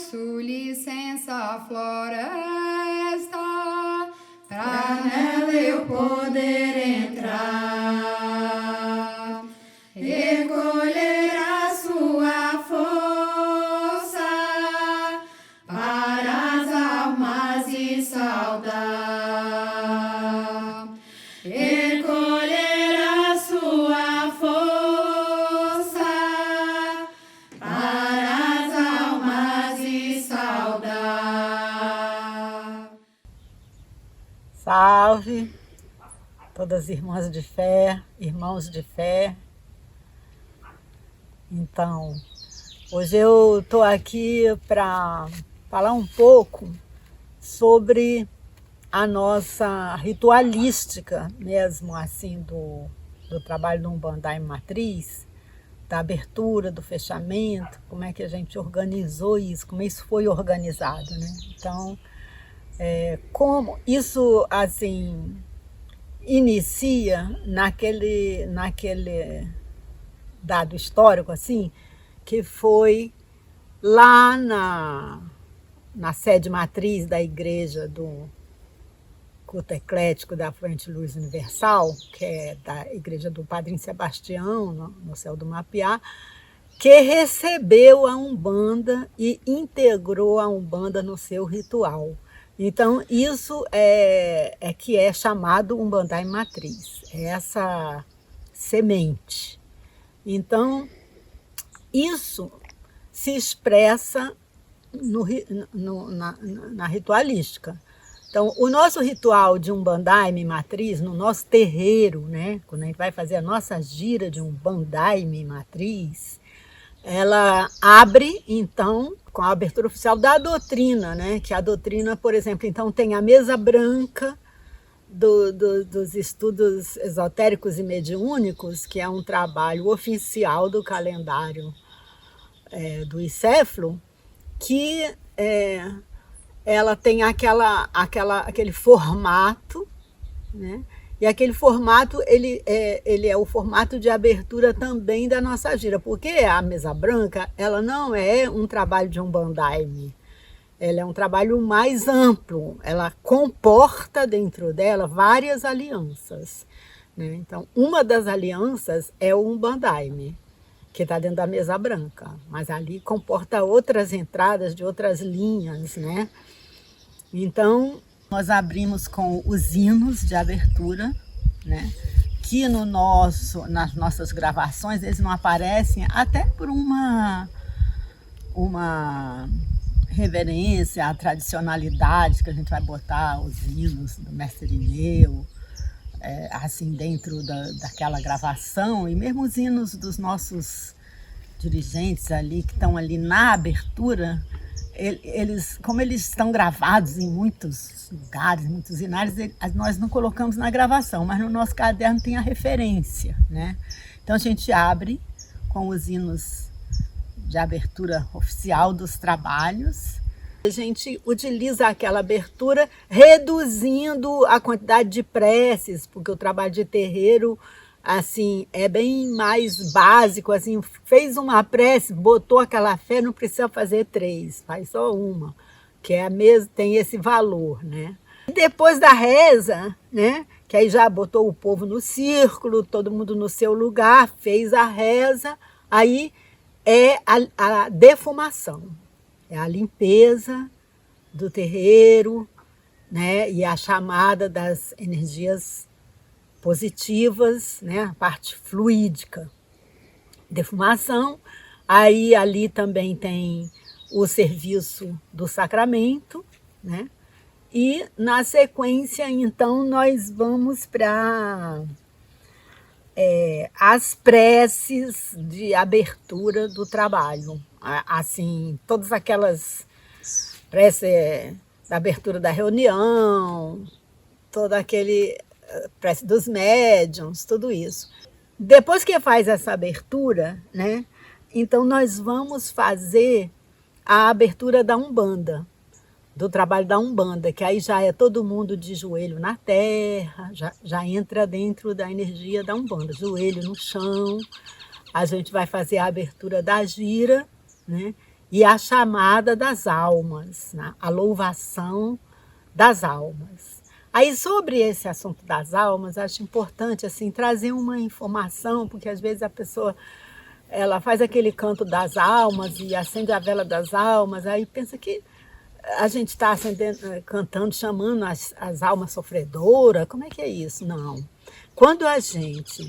peço licença, floresta, pra nela eu poder entrar, recolher a sua força para as almas e saudar, recolher a sua força para as almas e saudar. Salve, todas as irmãs de fé, irmãos de fé. Então, hoje eu estou aqui para falar um pouco sobre a nossa ritualística mesmo, assim, do trabalho do Umbanda em Matriz, da abertura, do fechamento, como é que a gente organizou isso, como isso foi organizado, né? Então, como isso, assim, inicia naquele dado histórico, assim, que foi lá na sede matriz da igreja do culto eclético da Frente Luz Universal, que é da igreja do Padrinho Sebastião, no Céu do Mapiá, que recebeu a Umbanda e integrou a Umbanda no seu ritual. Então, isso é que é chamado Umbanda em Matriz, é essa semente. Então, isso se expressa na ritualística. Então, o nosso ritual de Umbandaime Matriz, no nosso terreiro, né, quando a gente vai fazer a nossa gira de Umbandaime Matriz, ela abre, então, com a abertura oficial da doutrina, né, que a doutrina, por exemplo, então tem a mesa branca dos estudos esotéricos e mediúnicos, que é um trabalho oficial do calendário do Icéfalo, que ela tem aquele formato, né? E aquele formato, ele é o formato de abertura também da nossa gira, porque a mesa branca, ela não é um trabalho de Umbandaime, ela é um trabalho mais amplo, ela comporta dentro dela várias alianças, né? Então, uma das alianças é o Umbandaime, que está dentro da mesa branca, mas ali comporta outras entradas de outras linhas, né? Então, nós abrimos com os hinos de abertura, né? Que nas nossas gravações eles não aparecem, até por uma reverência à tradicionalidade, que a gente vai botar os hinos do Mestre Irineu, assim, dentro daquela gravação, e mesmo os hinos dos nossos dirigentes ali, que estão ali na abertura, como eles estão gravados em muitos lugares, em muitos inários, nós não colocamos na gravação, mas no nosso caderno tem a referência, né? Então a gente abre com os hinos de abertura oficial dos trabalhos. A gente utiliza aquela abertura reduzindo a quantidade de preces, porque o trabalho de terreiro, assim, é bem mais básico, assim, fez uma prece, botou aquela fé, não precisa fazer 3, faz só uma, que é a mesma, tem esse valor, né? E depois da reza, né, que aí já botou o povo no círculo, todo mundo no seu lugar, fez a reza, aí é a defumação, é a limpeza do terreiro, né, e a chamada das energias positivas, né, a parte fluídica. Defumação, aí ali também tem o serviço do sacramento, né, e na sequência, então, nós vamos para as preces de abertura do trabalho, assim, todas aquelas preces da abertura da reunião, todo aquele prece dos médiuns, tudo isso. Depois que faz essa abertura, né, então nós vamos fazer a abertura da Umbanda, do trabalho da Umbanda, que aí já é todo mundo de joelho na terra, já entra dentro da energia da Umbanda, joelho no chão. A gente vai fazer a abertura da gira, né? e a chamada das almas, né? A louvação das almas. Aí, sobre esse assunto das almas, acho importante assim, trazer uma informação, porque às vezes a pessoa ela faz aquele canto das almas e acende a vela das almas, aí pensa que a gente está cantando, chamando as almas sofredoras. Como é que é isso? Não. Quando a gente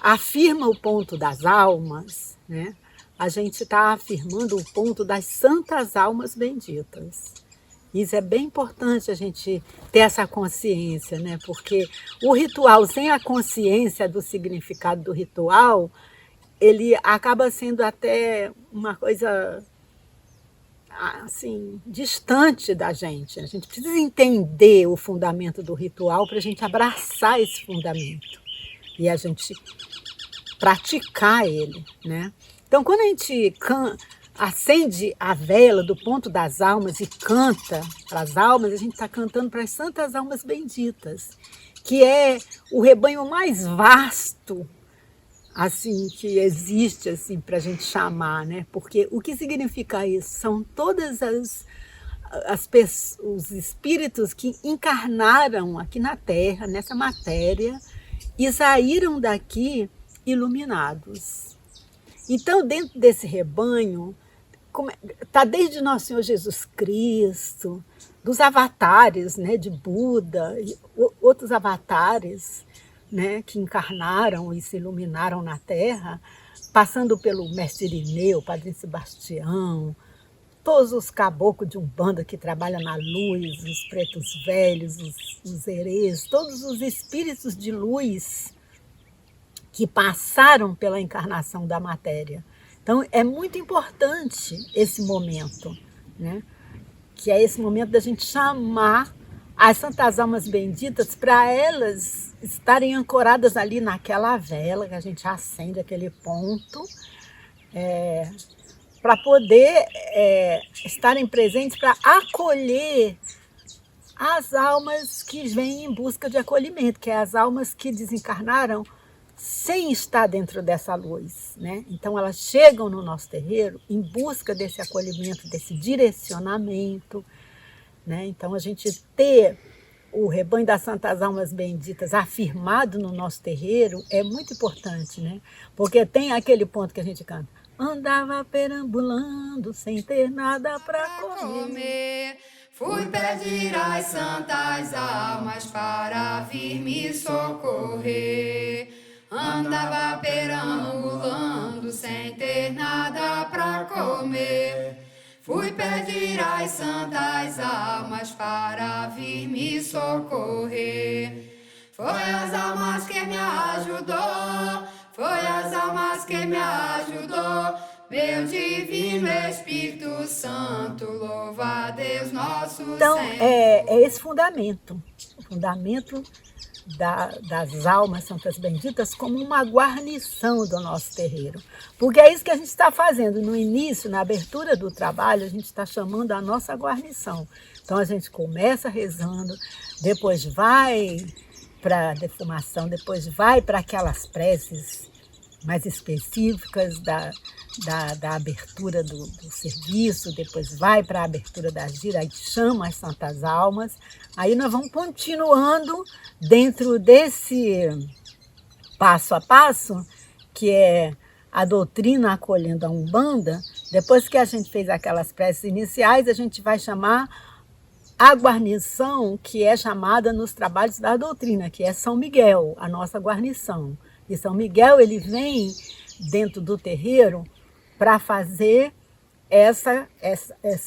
afirma o ponto das almas, né, a gente está afirmando o ponto das santas almas benditas. Isso é bem importante a gente ter essa consciência, né? Porque o ritual, sem a consciência do significado do ritual, ele acaba sendo até uma coisa assim, distante da gente. A gente precisa entender o fundamento do ritual para a gente abraçar esse fundamento e a gente praticar ele, né? Então, quando a gente acende a vela do ponto das almas e canta para as almas, a gente está cantando para as santas almas benditas, que é o rebanho mais vasto assim que existe assim para a gente chamar, né? Porque o que significa isso? São todas os espíritos que encarnaram aqui na Terra, nessa matéria, e saíram daqui iluminados. Então, dentro desse rebanho, está desde nosso Senhor Jesus Cristo, dos avatares, né, de Buda, e outros avatares, né, que encarnaram e se iluminaram na Terra, passando pelo Mestre Irineu, Padre Sebastião, todos os caboclos de Umbanda que trabalham na luz, os pretos velhos, os herês, todos os espíritos de luz que passaram pela encarnação da matéria. Então, é muito importante esse momento, né, que é esse momento da gente chamar as santas almas benditas para elas estarem ancoradas ali naquela vela que a gente acende, aquele ponto, para poder estarem presentes para acolher as almas que vêm em busca de acolhimento, que é as almas que desencarnaram sem estar dentro dessa luz, né? Então elas chegam no nosso terreiro em busca desse acolhimento, desse direcionamento, né? Então, a gente ter o rebanho das santas almas benditas afirmado no nosso terreiro é muito importante, né? Porque tem aquele ponto que a gente canta: andava perambulando sem ter nada para comer. Fui pedir às santas almas para vir me socorrer. Andava perambulando sem ter nada para comer. Fui pedir às santas almas para vir me socorrer. Foi as almas que me ajudou, foi as almas que me ajudou. Meu divino Espírito Santo, louva a Deus nosso Então, Senhor. é esse fundamento, o fundamento das almas santas benditas como uma guarnição do nosso terreiro. Porque é isso que a gente está fazendo. No início, na abertura do trabalho, a gente está chamando a nossa guarnição. Então, a gente começa rezando, depois vai para a defumação, depois vai para aquelas preces mais específicas da abertura do serviço, depois vai para a abertura da gira, aí chama as santas almas. Aí nós vamos continuando dentro desse passo a passo, que é a doutrina acolhendo a Umbanda. Depois que a gente fez aquelas preces iniciais, a gente vai chamar a guarnição, que é chamada nos trabalhos da doutrina, que é São Miguel, a nossa guarnição. E São Miguel, ele vem dentro do terreiro para fazer essa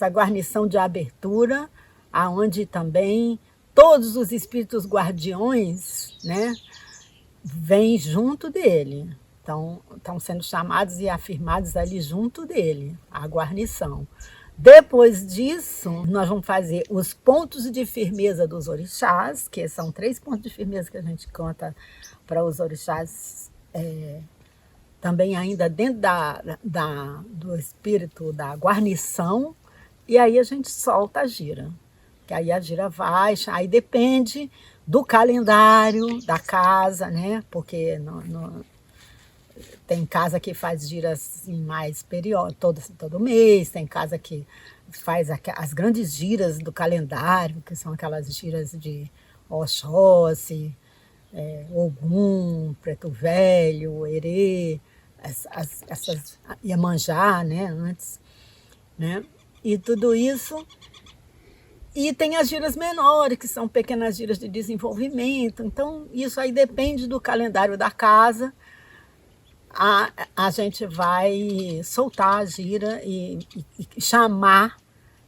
guarnição de abertura, aonde também todos os espíritos guardiões, né, vêm junto dele. Estão sendo chamados e afirmados ali junto dele, a guarnição. Depois disso, nós vamos fazer os pontos de firmeza dos orixás, que são 3 pontos de firmeza que a gente canta para os orixás, também ainda dentro do espírito da guarnição, e aí a gente solta a gira. Que aí a gira vai, aí depende do calendário da casa, né? Porque Tem casa que faz giras assim, mais todo mês, tem casa que faz as grandes giras do calendário, que são aquelas giras de Oxóssi, Ogum, Preto Velho, Herê, essas Iemanjá, né, antes, né? E tudo isso. E tem as giras menores, que são pequenas giras de desenvolvimento. Então, isso aí depende do calendário da casa. A gente vai soltar a gira e chamar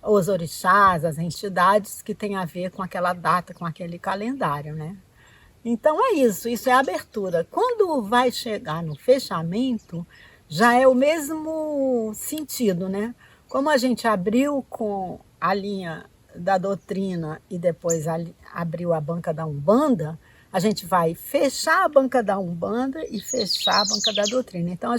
os orixás, as entidades que têm a ver com aquela data, com aquele calendário, né? Então é isso é a abertura. Quando vai chegar no fechamento, já é o mesmo sentido, né? Como a gente abriu com a linha da doutrina e depois abriu a banca da Umbanda, a gente vai fechar a banca da Umbanda e fechar a banca da doutrina. Então,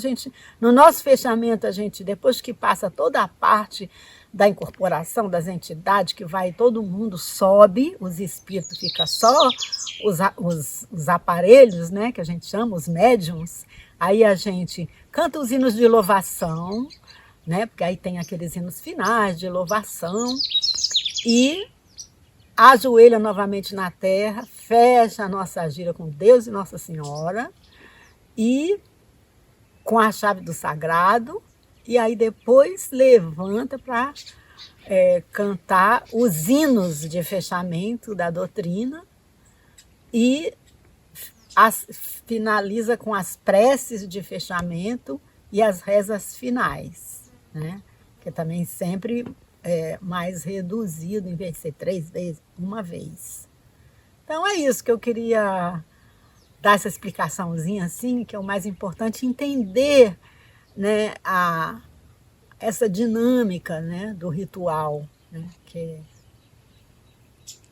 no nosso fechamento, depois que passa toda a parte da incorporação das entidades, que vai todo mundo, sobe, os espíritos ficam só os aparelhos, né, que a gente chama, os médiums. Aí a gente canta os hinos de louvação, né, porque aí tem aqueles hinos finais de louvação, e ajoelha novamente na terra, fecha a nossa gira com Deus e Nossa Senhora, e com a chave do sagrado, e aí depois levanta para cantar os hinos de fechamento da doutrina e finaliza com as preces de fechamento e as rezas finais, né? Que também sempre mais reduzido, em vez de ser 3 vezes, uma vez. Então é isso que eu queria dar essa explicaçãozinha assim, que é o mais importante, entender, né, essa dinâmica, né, do ritual, né,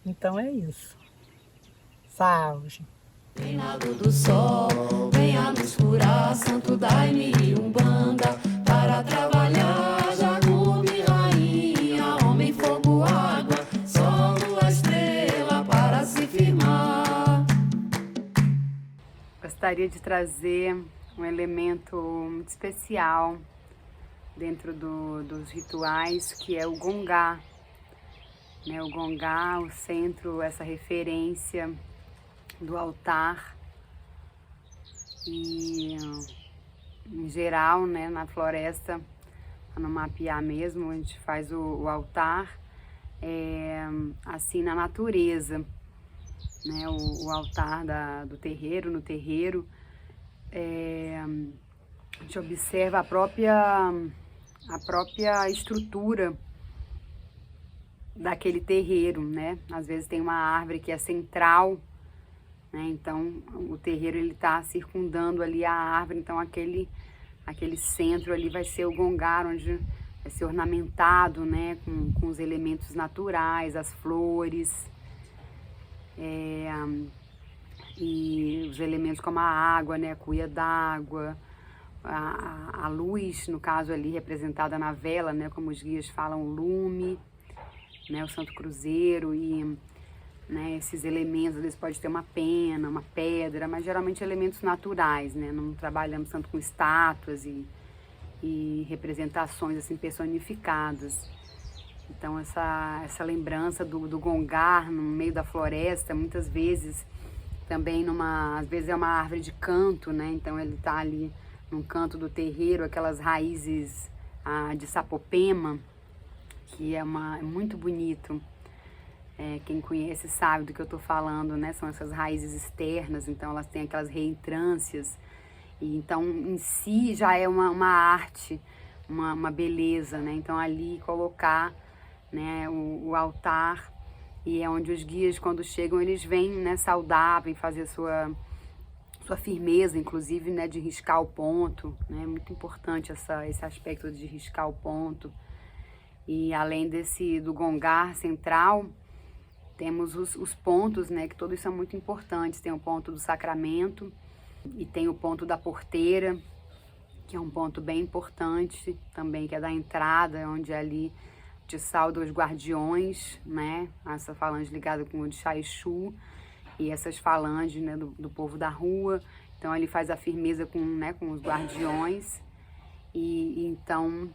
Então é isso. Salve. Reinado do sol, venha nos curar, santo daime e umbanda, para trabalhar, Jacube, rainha, homem, fogo, água, sol, lua, estrela, para se firmar. Gostaria de trazer um elemento muito especial dentro dos rituais, que é o gongá, né? O gongá, o centro, essa referência do altar, e em geral, né, na floresta, no mapear mesmo, a gente faz o altar assim na natureza, né, o altar do terreiro, no terreiro, a gente observa a própria estrutura daquele terreiro, né? Às vezes tem uma árvore que é central, né? Então o terreiro ele está circundando ali a árvore, então aquele centro ali vai ser o gongar, onde vai ser ornamentado, né? Com os elementos naturais, as flores, e os elementos como a água, né? A cuia d'água, a luz, no caso ali representada na vela, né? Como os guias falam, o lume, né? O Santo Cruzeiro, e né, esses elementos, eles podem ter uma pena, uma pedra, mas geralmente elementos naturais, né? Não trabalhamos tanto com estátuas e representações assim personificadas. Então essa lembrança do gongar no meio da floresta, muitas vezes também às vezes é uma árvore de canto, né? Então ele está ali num canto do terreiro, aquelas raízes de sapopema, que é muito bonito. Quem conhece sabe do que eu estou falando, né? São essas raízes externas, então elas têm aquelas reentrâncias, e então em si já é uma arte, uma beleza, né? Então ali colocar, né, o altar, e é onde os guias, quando chegam, eles vêm, né, saudar, vêm fazer sua firmeza, inclusive, né, de riscar o ponto, né? É muito importante esse aspecto de riscar o ponto. E além do gongar central, temos os pontos, né, que todos são muito importantes. Tem o ponto do sacramento e tem o ponto da porteira, que é um ponto bem importante também, que é da entrada, onde ali te sauda os guardiões, né, essa falange ligada com o de Exu, e essas falanges, né, do povo da rua. Então ele faz a firmeza com os guardiões. E então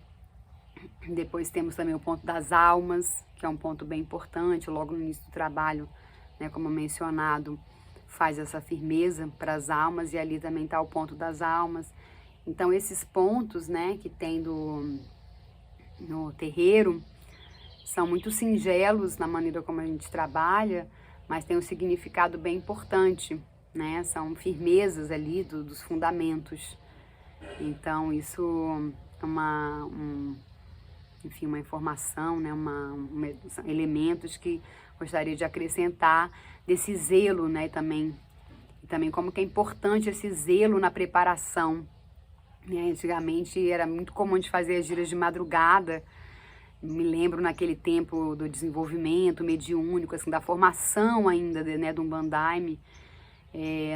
depois temos também o ponto das almas, que é um ponto bem importante, logo no início do trabalho, né, como mencionado, faz essa firmeza para as almas, e ali também está o ponto das almas. Então esses pontos, né, que tem no terreiro são muito singelos na maneira como a gente trabalha, mas tem um significado bem importante, né? São firmezas ali dos fundamentos. Então isso é enfim, uma informação, né? São elementos que gostaria de acrescentar desse zelo, né? E também como que é importante esse zelo na preparação, né? Antigamente era muito comum de fazer as giras de madrugada. Me lembro naquele tempo do desenvolvimento mediúnico, assim, da formação ainda, né, do Umbandaime.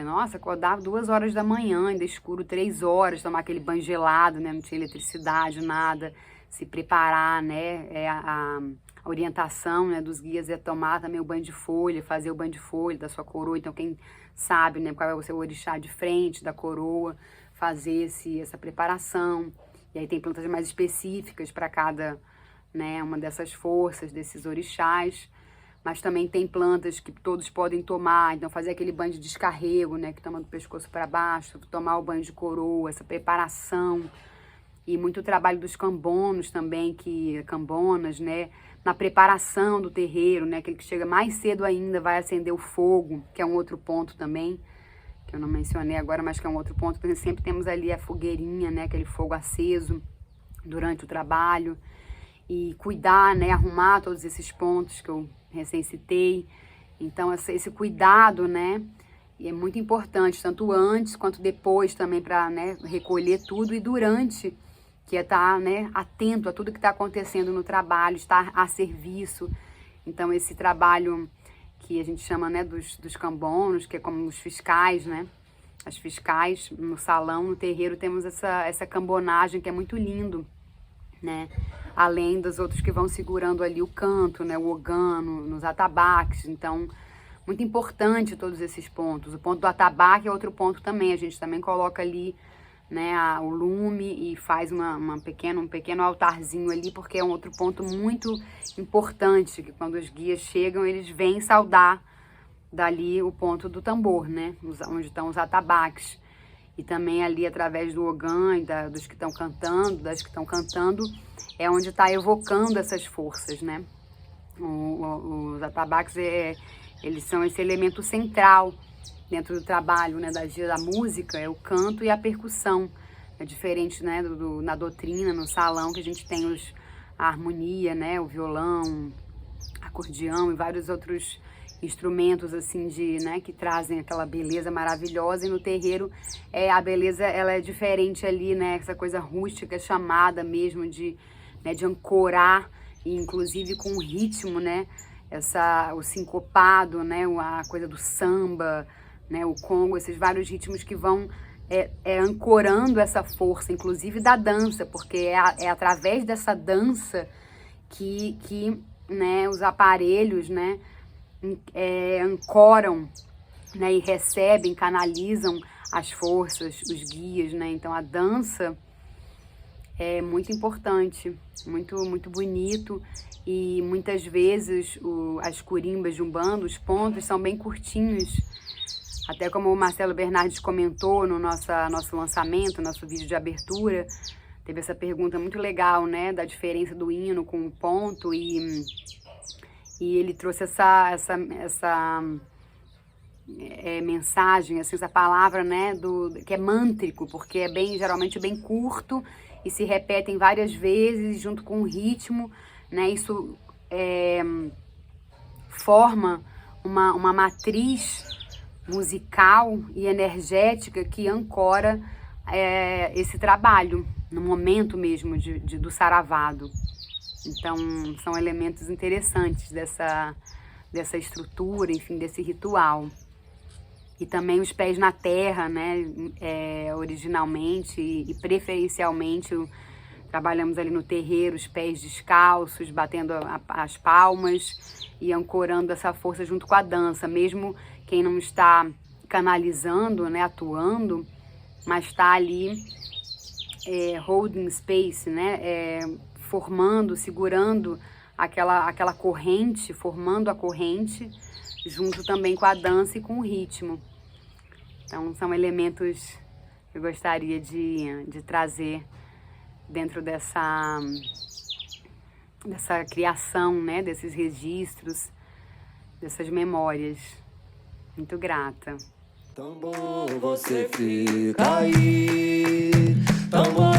Nossa, acordava 2 horas da manhã, ainda escuro, 3 horas, tomar aquele banho gelado, né, não tinha eletricidade, nada, se preparar, né, a orientação, né, dos guias é tomar também o banho de folha, fazer o banho de folha da sua coroa. Então quem sabe, né, qual é o seu orixá de frente da coroa, fazer essa preparação. E aí tem plantas mais específicas para cada, né, uma dessas forças, desses orixás, mas também tem plantas que todos podem tomar. Então fazer aquele banho de descarrego, né, que toma do pescoço para baixo, tomar o banho de coroa, essa preparação. E muito trabalho dos cambonos também, cambonas, né, na preparação do terreiro, né, aquele que chega mais cedo ainda vai acender o fogo, que é um outro ponto também, que eu não mencionei agora, mas que é um outro ponto, porque sempre temos ali a fogueirinha, né, aquele fogo aceso durante o trabalho. E cuidar, né, arrumar todos esses pontos que eu recém citei. Então esse cuidado, né, é muito importante, tanto antes quanto depois também, para, né, recolher tudo, e durante, que é estar, né, atento a tudo que está acontecendo no trabalho, estar a serviço. Então esse trabalho que a gente chama, né, dos cambonos, que é como os fiscais, né, as fiscais no salão, no terreiro, temos essa cambonagem que é muito lindo, né, além dos outros que vão segurando ali o canto, né, o ogano, nos atabaques. Então, muito importante todos esses pontos. O ponto do atabaque é outro ponto também, a gente também coloca ali, né, o lume e faz um pequeno altarzinho ali, porque é um outro ponto muito importante, que quando os guias chegam, eles vêm saudar dali o ponto do tambor, né, onde estão os atabaques. E também ali, através do ogã e dos que estão cantando, das que estão cantando, é onde está evocando essas forças, né? Os atabaques, eles são esse elemento central dentro do trabalho, né, da música, é o canto e a percussão. É diferente, né, na doutrina, no salão, que a gente tem a harmonia, né, o violão, acordeão e vários outros instrumentos assim né, que trazem aquela beleza maravilhosa. E no terreiro a beleza ela é diferente ali, né, essa coisa rústica, chamada mesmo de ancorar, e inclusive com o ritmo, né, o sincopado, né, a coisa do samba, né, o congo, esses vários ritmos que vão ancorando essa força, inclusive da dança, porque é através dessa dança que né, os aparelhos, né, ancoram, né, e recebem, canalizam as forças, os guias, né? Então a dança é muito importante, muito, muito bonito. E muitas vezes as curimbas de Umbanda, os pontos são bem curtinhos. Até como o Marcelo Bernardes comentou no nosso lançamento, nosso vídeo de abertura, teve essa pergunta muito legal, né, da diferença do hino com o ponto, e ele trouxe essa mensagem, assim, essa palavra, né, que é mântrico, porque é geralmente bem curto e se repetem várias vezes junto com o ritmo, né? Isso forma uma matriz musical e energética que ancora esse trabalho no momento mesmo do saravado. Então, são elementos interessantes dessa estrutura, enfim, desse ritual. E também os pés na terra, né, originalmente e preferencialmente, trabalhamos ali no terreiro, os pés descalços, batendo as palmas e ancorando essa força junto com a dança. Mesmo quem não está canalizando, né, atuando, mas está ali holding space, né, formando, segurando aquela corrente, formando a corrente, junto também com a dança e com o ritmo. Então são elementos que eu gostaria de trazer dentro dessa criação, né, desses registros, dessas memórias. Muito grata. Tão bom você fica aí, tão bom